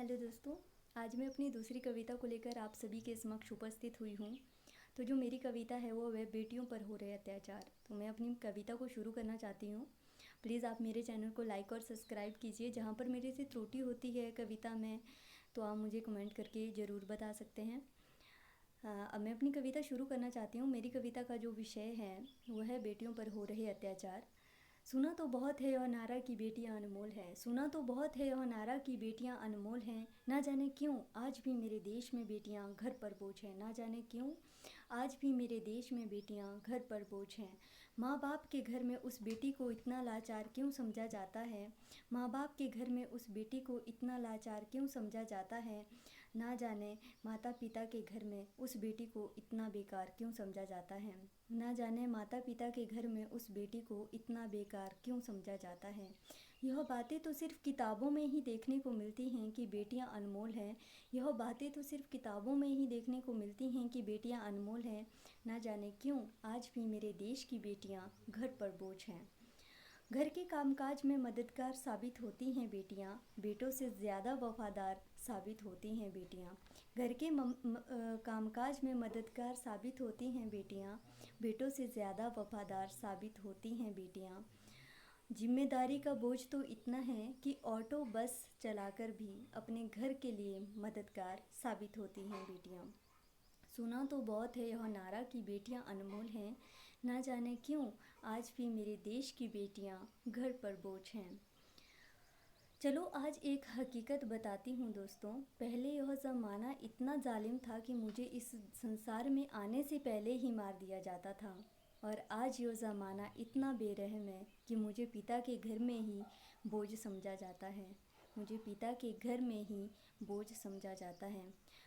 Hello दोस्तों, आज मैं अपनी दूसरी कविता को लेकर आप सभी के समक्ष उपस्थित हुई हूँ। तो जो मेरी कविता है वो है बेटियों पर हो रहे अत्याचार। तो मैं अपनी कविता को शुरू करना चाहती हूँ। प्लीज़ आप मेरे चैनल को लाइक और सब्सक्राइब कीजिए। जहाँ पर मेरे से त्रुटि होती है कविता में तो आप मुझे कमेंट करके ज़रूर बता सकते हैं। अब मैं अपनी कविता शुरू करना चाहती हूँ। मेरी कविता का जो विषय है वह है बेटियों पर हो रहे अत्याचार। सुना तो बहुत है यह नारा की बेटियां अनमोल हैं, सुना तो बहुत है यह नारा की बेटियां अनमोल हैं। ना जाने क्यों आज भी मेरे देश में बेटियां घर पर बोझ हैं, ना जाने क्यों आज भी मेरे देश में बेटियां घर पर बोझ हैं। माँ बाप के घर में उस बेटी को इतना लाचार क्यों समझा जाता है, माँ बाप के घर में उस बेटी को इतना लाचार क्यों समझा जाता है। ना जाने माता पिता के घर में उस बेटी को इतना बेकार क्यों समझा जाता है, ना जाने माता पिता के घर में उस बेटी को इतना बेकार क्यों समझा जाता है। यह बातें तो सिर्फ किताबों में ही देखने को मिलती हैं कि बेटियां अनमोल हैं, यह बातें तो सिर्फ किताबों में ही देखने को मिलती हैं कि बेटियां अनमोल हैं। ना जाने क्यों आज भी मेरे देश की बेटियां घर पर बोझ हैं। घर के कामकाज में मददगार साबित होती हैं बेटियां, बेटों से ज़्यादा वफादार साबित होती हैं बेटियां। घर के कामकाज में मददगार साबित होती हैं बेटियां, बेटों से ज़्यादा वफादार साबित होती हैं बेटियां। जिम्मेदारी का बोझ तो इतना है कि ऑटो बस चलाकर भी अपने घर के लिए मददगार साबित होती हैं बेटियां। सुना तो बहुत है यह नारा कि बेटियां अनमोल हैं, ना जाने क्यों आज भी मेरे देश की बेटियां घर पर बोझ हैं। चलो आज एक हकीकत बताती हूँ दोस्तों। पहले यह ज़माना इतना जालिम था कि मुझे इस संसार में आने से पहले ही मार दिया जाता था, और आज यह ज़माना इतना बेरहम है कि मुझे पिता के घर में ही बोझ समझा जाता है, मुझे पिता के घर में ही बोझ समझा जाता है।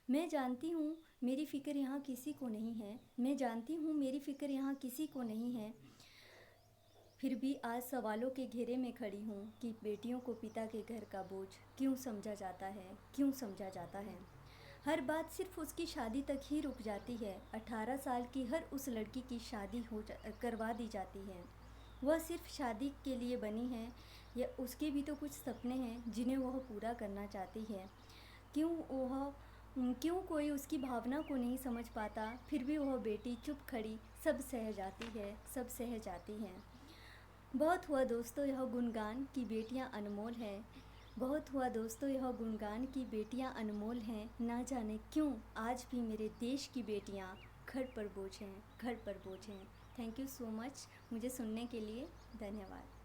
मैं जानती हूँ मेरी फ़िक्र यहाँ किसी को नहीं है, मैं जानती हूँ मेरी फ़िक्र यहाँ किसी को नहीं है, फिर भी आज सवालों के घेरे में खड़ी हूँ कि बेटियों को पिता के घर का बोझ क्यों समझा जाता है, क्यों समझा जाता है। हर बात सिर्फ उसकी शादी तक ही रुक जाती है। 18 साल की हर उस लड़की की शादी करवा दी जाती है। वह सिर्फ शादी के लिए बनी है या उसके भी तो कुछ सपने हैं जिन्हें वह पूरा करना चाहती है। क्यों कोई उसकी भावना को नहीं समझ पाता, फिर भी वह बेटी चुप खड़ी सब सह जाती है, सब सह जाती है। बहुत हुआ दोस्तों यह गुणगान की बेटियां अनमोल हैं, बहुत हुआ दोस्तों यह गुणगान की बेटियां अनमोल हैं। ना जाने क्यों आज भी मेरे देश की बेटियां घर पर बोझ हैं, घर पर बोझ हैं। थैंक यू सो मच मुझे सुनने के लिए। धन्यवाद।